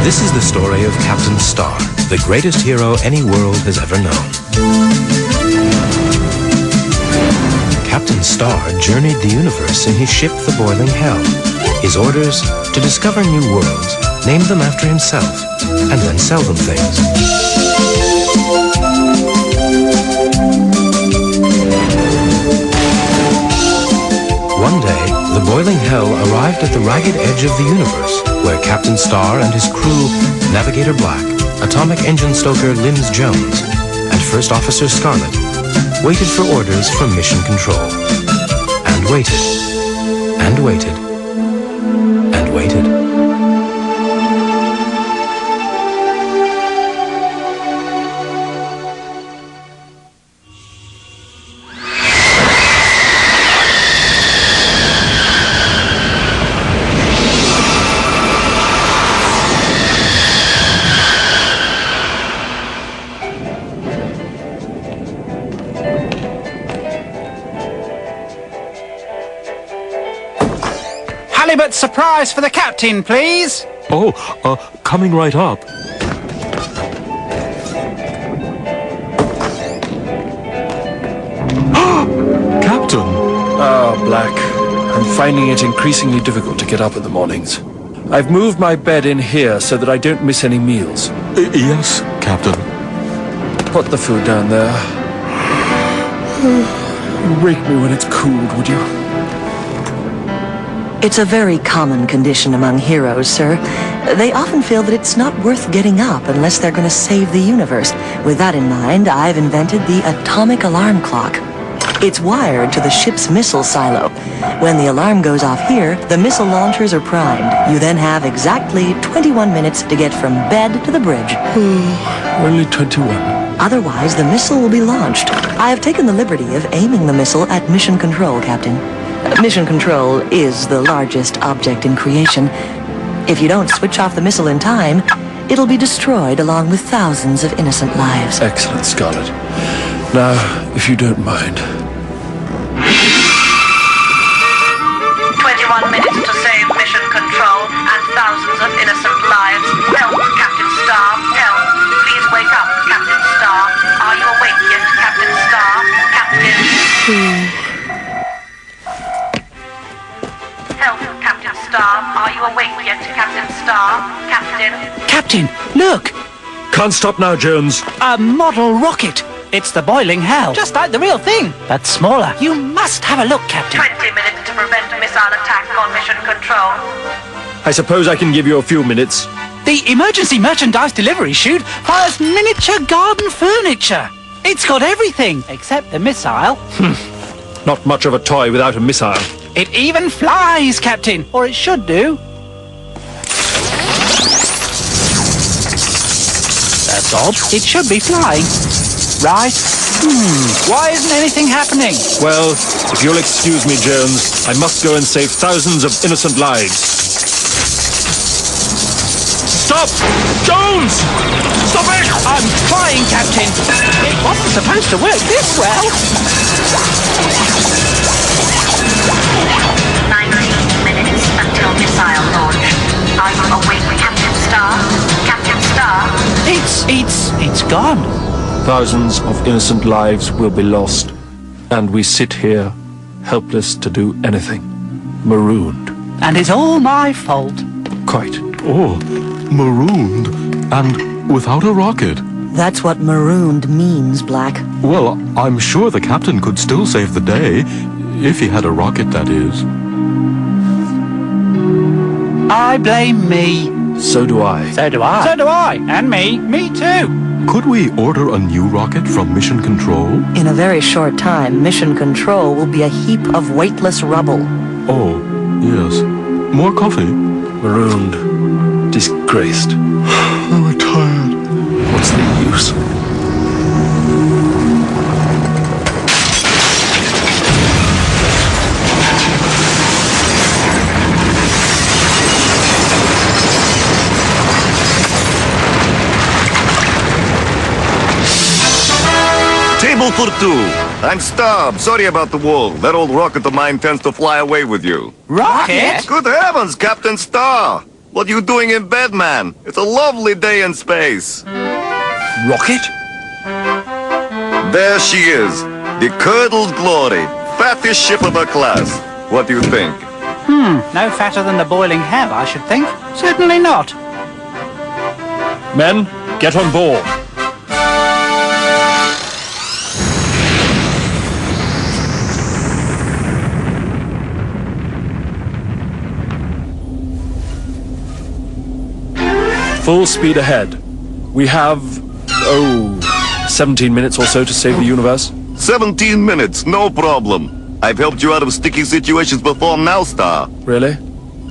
This is the story of Captain Star, the greatest hero any world has ever known. Captain Star journeyed the universe in his ship, the Boiling Hell. His orders, to discover new worlds, name them after himself, and then sell them things. One day, the Boiling Hell arrived at the ragged edge of the universe, where Captain Star and his crew, Navigator Black, Atomic Engine Stoker Limbs Jones, and First Officer Scarlet, waited for orders from Mission Control. And waited, and waited, and waited. Halibut surprise for the captain, please. Oh, coming right up. Captain! Ah, Black. I'm finding it increasingly difficult to get up in the mornings. I've moved my bed in here so that I don't miss any meals. Yes, Captain. Put the food down there. Wake me when it's cooled, would you? It's a very common condition among heroes, sir. They often feel that it's not worth getting up unless they're going to save the universe. With that in mind, I've invented the atomic alarm clock. It's wired to the ship's missile silo. When the alarm goes off here, the missile launchers are primed. You then have exactly 21 minutes to get from bed to the bridge. Only 21. Otherwise, the missile will be launched. I have taken the liberty of aiming the missile at Mission Control, Captain. Mission Control is the largest object in creation. If you don't switch off the missile in time, it'll be destroyed along with thousands of innocent lives. Excellent, Scarlet. Now, if you don't mind. 21 minutes to save Mission Control and thousands of innocent lives. Help, Captain Star, help. Please wake up, Captain Star. Are you awake yet, Captain Star? Captain... Help, Captain Star. Are you awake yet, Captain Star? Captain... Captain, look! Can't stop now, Jones. A model rocket. It's the Boiling Hell. Just like the real thing, but smaller. You must have a look, Captain. 20 minutes to prevent a missile attack on Mission Control. I suppose I can give you a few minutes. The emergency merchandise delivery chute fires miniature garden furniture. It's got everything except the missile. Not much of a toy without a missile. It even flies, Captain, or it should do. That's odd. It should be flying. Right? Why isn't anything happening? Well, if you'll excuse me, Jones, I must go and save thousands of innocent lives. Stop! Jones! Stop it! I'm trying, Captain. It wasn't supposed to work this well. 19 minutes until missile launch. Are you awake, Captain Star? Captain Star? It's gone. Thousands of innocent lives will be lost, and we sit here, helpless to do anything, marooned. And it's all my fault. Quite. Oh, marooned and without a rocket. That's what marooned means, Black. Well, I'm sure the captain could still save the day, if he had a rocket, that is. I blame me. So do I. So do I. So do I. And me. Me too. Could we order a new rocket from Mission Control? In a very short time, Mission Control will be a heap of weightless rubble. Oh, yes. More coffee? Marooned. Disgraced. I'm tired. What's the use? Table for two. I'm Stubb. Sorry about the wall. That old rocket of mine tends to fly away with you. Rocket? Good heavens, Captain Star! What are you doing in bed, man? It's a lovely day in space. Rocket? There she is. The Curdled Glory. Fattest ship of her class. What do you think? No fatter than the boiling hell, I should think. Certainly not. Men, get on board. Full speed ahead. We have, 17 minutes or so to save the universe. 17 minutes, no problem. I've helped you out of sticky situations before now, Star. Really?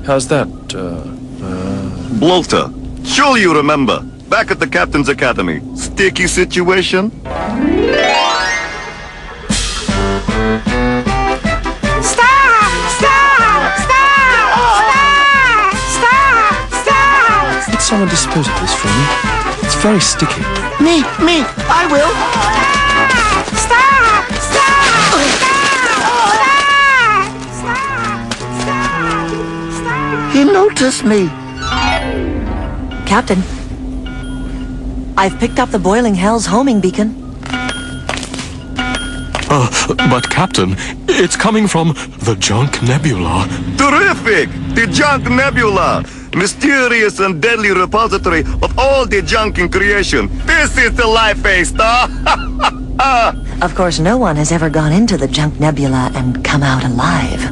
How's that, Bloater. Surely you remember. Back at the Captain's Academy. Sticky situation? Would someone dispose of this for me? It's very sticky. Me, I will. He noticed me. Captain, I've picked up the Boiling Hell's homing beacon. But Captain, it's coming from the Junk Nebula. Terrific! The Junk Nebula! Mysterious and deadly repository of all the junk in creation. This is the life, Star! Of course, no one has ever gone into the Junk Nebula and come out alive.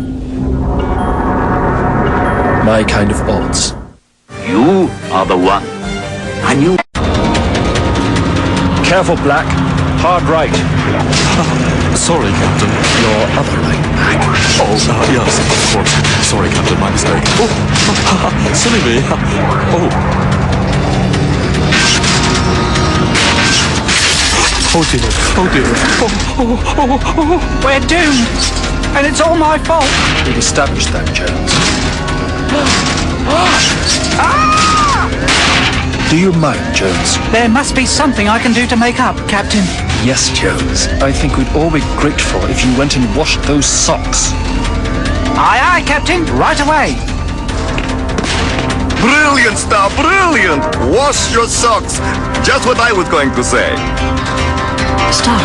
My kind of odds. You are the one. I knew. Careful, Black. Hard right. Sorry, Captain. Your other right, Black. Oh, yes, of course. Sorry, Captain, my mistake. Oh, silly me. Oh. Oh dear, oh dear. We're doomed. And it's all my fault. We've established that, Jones. Do you mind, Jones? There must be something I can do to make up, Captain. Yes, Jones. I think we'd all be grateful if you went and washed those socks. Aye, aye, Captain. Right away. Brilliant, Star, brilliant! Wash your socks! Just what I was going to say. Star,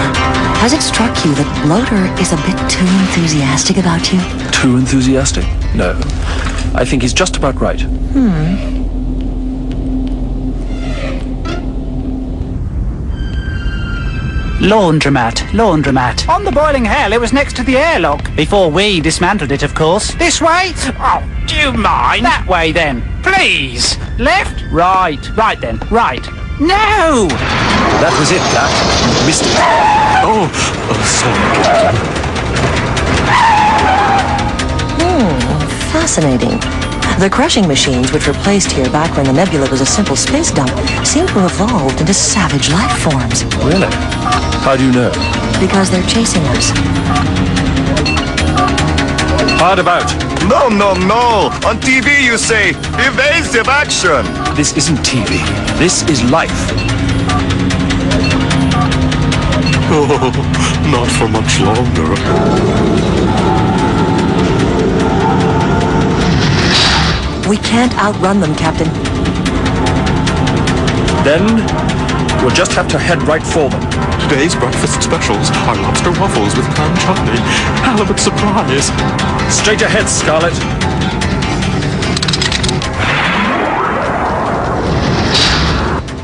has it struck you that Bloater is a bit too enthusiastic about you? Too enthusiastic? No. I think he's just about right. Laundromat. On the Boiling Hell, it was next to the airlock. Before we dismantled it, of course. This way? Oh, do you mind? That way, then. Please. Left? Right. Right, then. Right. No! That was it, Black. You missed it. Oh, sorry, Captain. Fascinating. The crushing machines, which were placed here back when the nebula was a simple space dump, seem to have evolved into savage life forms. Really? How do you know? Because they're chasing us. Hard about. No, no, no! On TV you say, evasive action! This isn't TV. This is life. Oh, not for much longer. We can't outrun them, Captain. Then, we'll just have to head right for them. Today's breakfast specials are lobster waffles with clam chutney. Halibut surprise. Straight ahead, Scarlet.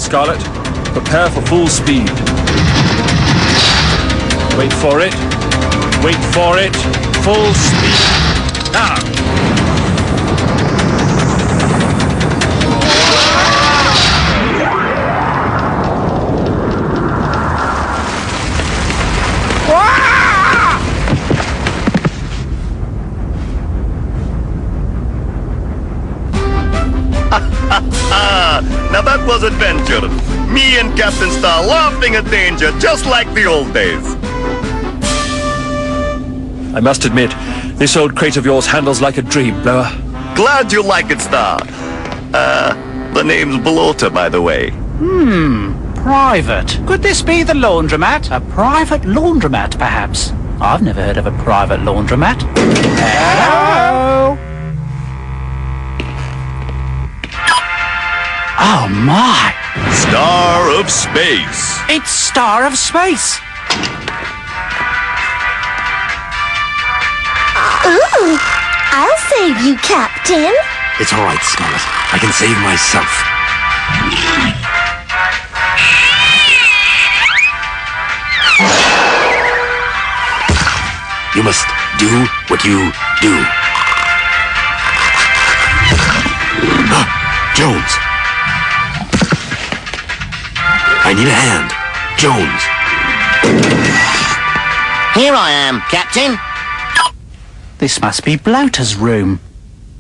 Scarlet, prepare for full speed. Wait for it. Wait for it. Full speed. Now. Now that was adventure. Me and Captain Star laughing at danger, just like the old days. I must admit, this old crate of yours handles like a dream, Blower. Glad you like it, Star. The name's Bloater, by the way. Private. Could this be the laundromat? A private laundromat, perhaps? I've never heard of a private laundromat. Hello? My! Star of Space. It's Star of Space! Ooh! I'll save you, Captain. It's all right, Scarlet. I can save myself. You must do what you do. Jones! I need a hand. Jones! Here I am, Captain. This must be Bloater's room.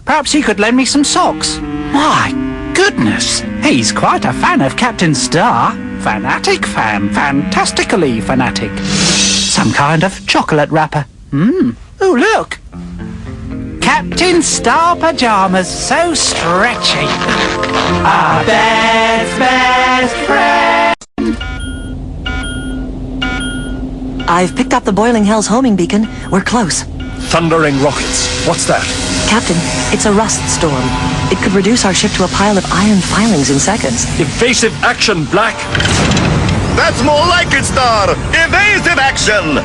Perhaps he could lend me some socks. My goodness, he's quite a fan of Captain Star. Fanatic fan, fantastically fanatic. Some kind of chocolate wrapper. Oh, look. Captain Star pajamas, so stretchy. Our best friend. I've picked up the Boiling Hell's homing beacon. We're close. Thundering rockets. What's that? Captain, it's a rust storm. It could reduce our ship to a pile of iron filings in seconds. Evasive action, Black! That's more like it, Star! Evasive action!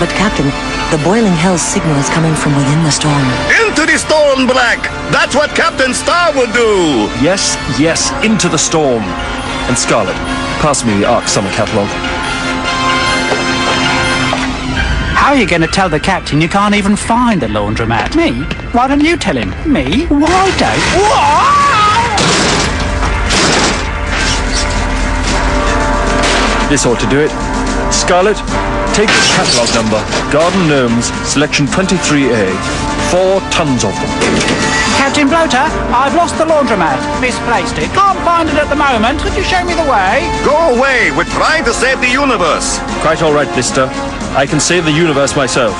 But Captain, the Boiling Hell's signal is coming from within the storm. Into the storm, Black! That's what Captain Star would do! Yes, yes, into the storm. And Scarlet, pass me the Ark Summer Catalogue. How are you going to tell the captain you can't even find the laundromat? Me? Why don't you tell him? Me? Why don't? This ought to do it. Scarlet, take this catalogue number. Garden Gnomes, selection 23A. 4 tons of them. Captain Bloater, I've lost the laundromat. Misplaced it. Can't find it at the moment. Could you show me the way? Go away! We're trying to save the universe! Quite all right, mister. I can save the universe myself.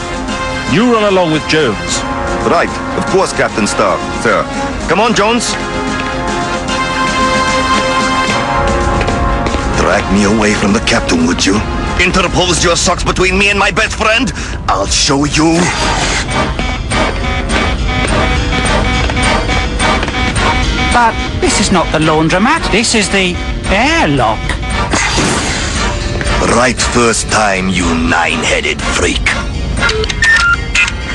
You run along with Jones. Right, of course, Captain Star, sir. Come on, Jones. Drag me away from the captain, would you? Interpose your socks between me and my best friend? I'll show you. But this is not the laundromat. This is the airlock. Right first time, you nine-headed freak.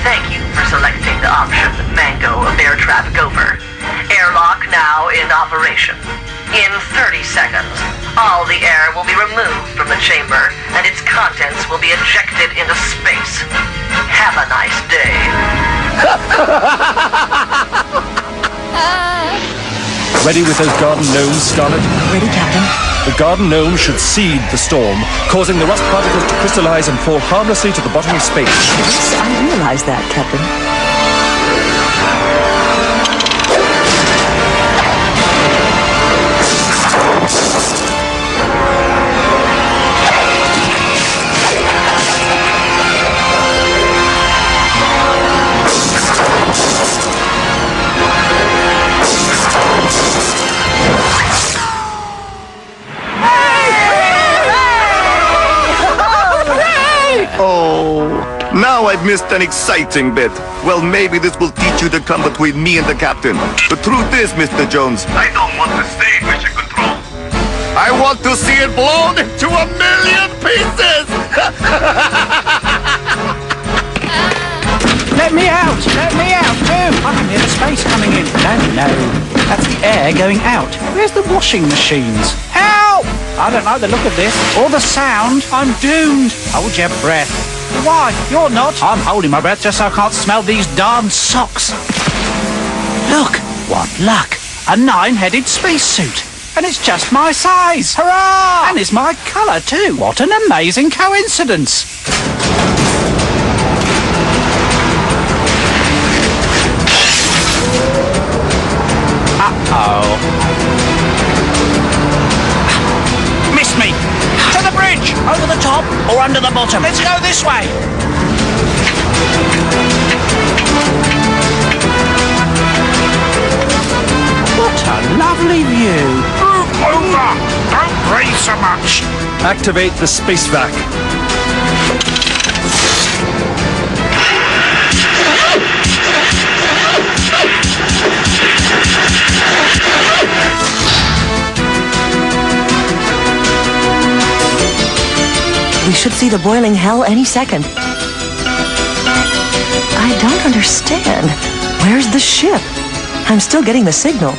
Thank you for selecting the option Mango of air traffic over. Airlock now in operation. In 30 seconds, all the air will be removed from the chamber and its contents will be ejected into space. Have a nice day. Ready with those garden gnomes, Scarlet? Ready, Captain? The garden gnome should seed the storm, causing the rust particles to crystallize and fall harmlessly to the bottom of space. Yes, I realize that, Captain. Oh, now I've missed an exciting bit. Well, maybe this will teach you to come between me and the captain. The truth is, Mr. Jones, I don't want to save Mission Control. I want to see it blown into a million pieces! Let me out! Let me out too! I can hear the space coming in. No, that's the air going out. Where's the washing machines? Help! I don't like the look of this, or the sound. I'm doomed. Hold your breath. Why? You're not. I'm holding my breath just so I can't smell these darn socks. Look! What luck! A 9-headed spacesuit. And it's just my size. Hurrah! And it's my colour too. What an amazing coincidence. Uh-oh. Missed me! To the bridge! Over the top or under the bottom? Let's go this way! What a lovely view! Move over! Don't breathe so much! Activate the space vac. We should see the boiling hell any second. I don't understand. Where's the ship? I'm still getting the signal.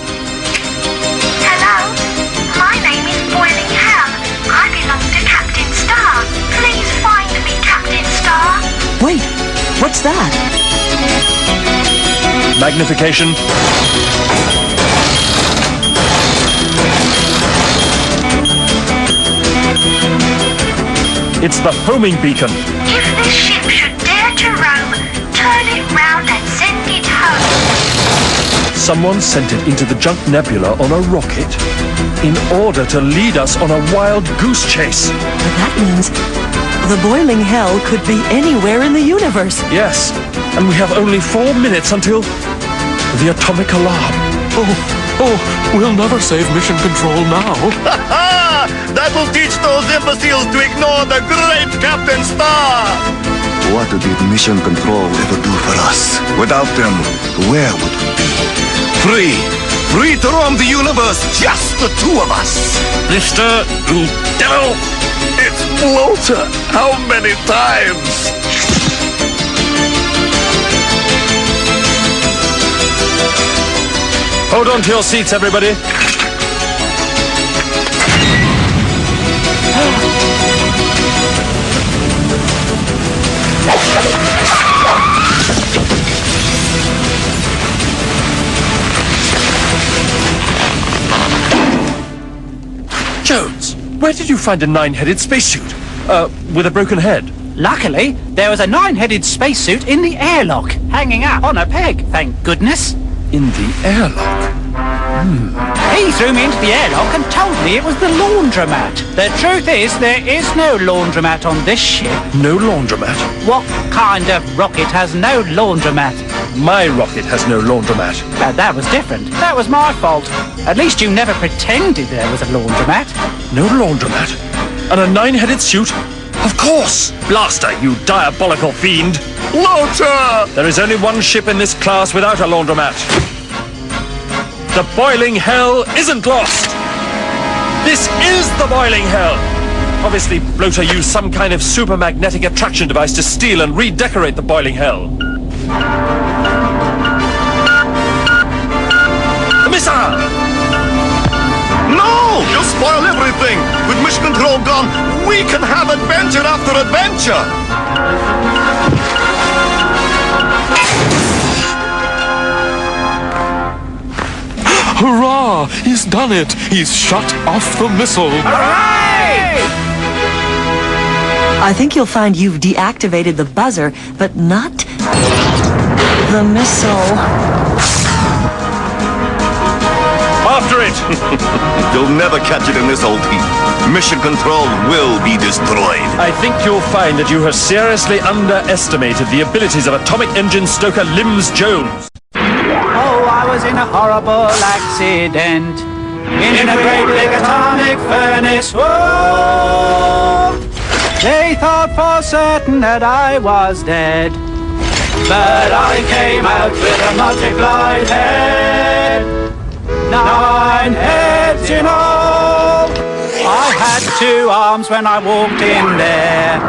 Hello? My name is Boiling Hell. I belong to Captain Star. Please find me, Captain Star. Wait, what's that? Magnification. It's the homing beacon. If this ship should dare to roam, turn it round and send it home. Someone sent it into the junk nebula on a rocket in order to lead us on a wild goose chase. But that means the boiling hell could be anywhere in the universe. Yes, and we have only 4 minutes until the atomic alarm. Oh, we'll never save mission control now. That will teach those imbeciles to ignore the great Captain Star! What did mission control ever do for us? Without them, where would we be? Free! Free to roam the universe, just the two of us! Mister, you devil! It's Bloater! How many times? Hold on to your seats, everybody. Jones, where did you find a 9-headed spacesuit? With a broken head? Luckily, there was a 9-headed spacesuit in the airlock, hanging up on a peg, thank goodness. In the airlock? He threw me into the airlock and told me it was the laundromat. The truth is, there is no laundromat on this ship. No laundromat? What kind of rocket has no laundromat? My rocket has no laundromat. That was different. That was my fault. At least you never pretended there was a laundromat. No laundromat? And a 9-headed suit? Of course! Blaster, you diabolical fiend! Bloater! There is only one ship in this class without a laundromat. The boiling hell isn't lost! This is the boiling hell! Obviously, Bloater used some kind of super magnetic attraction device to steal and redecorate the boiling hell. The missile! No! You'll spoil everything! With mission control gone, we can have adventure after adventure! Hurrah! He's done it! He's shut off the missile! Hooray! I think you'll find you've deactivated the buzzer, but not the missile. After it! You'll never catch it in this old heap. Mission control will be destroyed. I think you'll find that you have seriously underestimated the abilities of atomic engine stoker Limbs Jones. Oh, I was in a horrible accident in a great big atomic furnace. Whoa! They thought for certain that I was dead, but I came out with a multiplied head. 9 heads in all. I had 2 arms when I walked in there,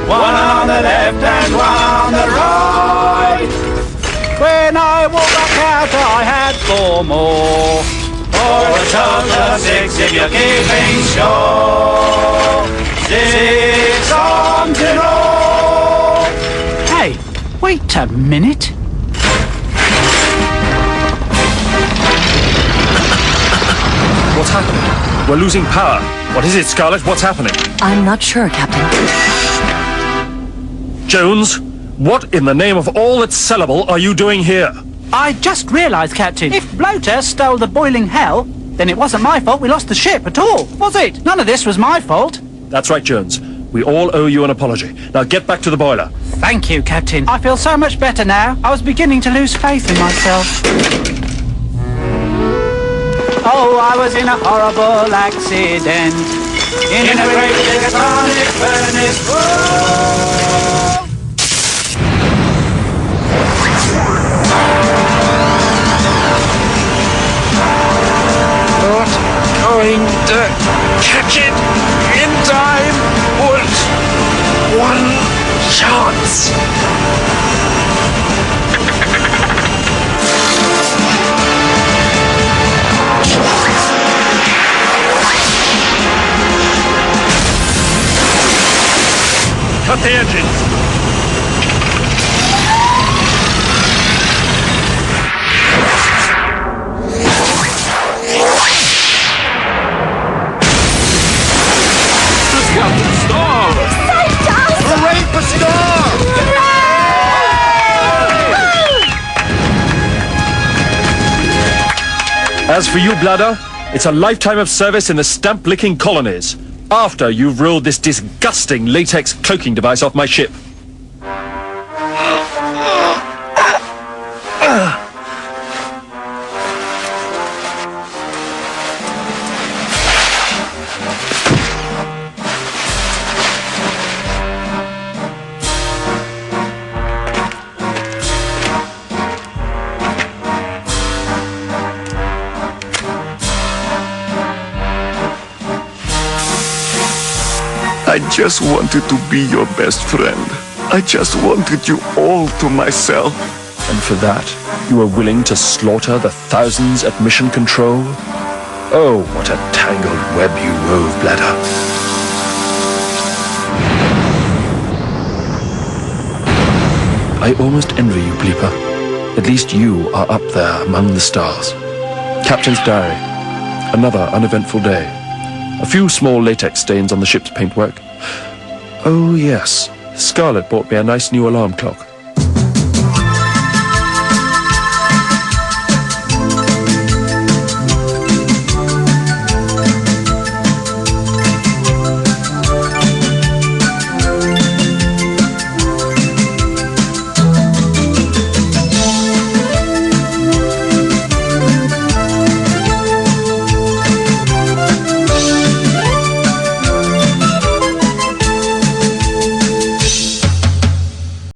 one on the left and one on the right. When I walked back out, I had 4 more, for a total of 6 if you're keeping score. 6 arms in all. Hey, wait a minute. What's happening? We're losing power. What is it, Scarlet? What's happening? I'm not sure, Captain. Jones, what in the name of all that's sellable are you doing here? I just realised, Captain, if Bloater stole the boiling hell, then it wasn't my fault we lost the ship at all, was it? None of this was my fault. That's right, Jones. We all owe you an apology. Now get back to the boiler. Thank you, Captain. I feel so much better now. I was beginning to lose faith in myself. Oh, I was in a horrible accident in a great big atomic furnace. Whoa! Not going to catch it in time, Woods. Yes! Cut the engines! Captain Star! Hooray for Star! As for you, Bladder, it's a lifetime of service in the stamp-licking colonies, after you've ruled this disgusting latex cloaking device off my ship. I just wanted to be your best friend. I just wanted you all to myself. And for that, you were willing to slaughter the thousands at Mission Control? Oh, what a tangled web you wove, Bladder. I almost envy you, Bleeper. At least you are up there among the stars. Captain's diary. Another uneventful day. A few small latex stains on the ship's paintwork. Oh, yes. Scarlett bought me a nice new alarm clock.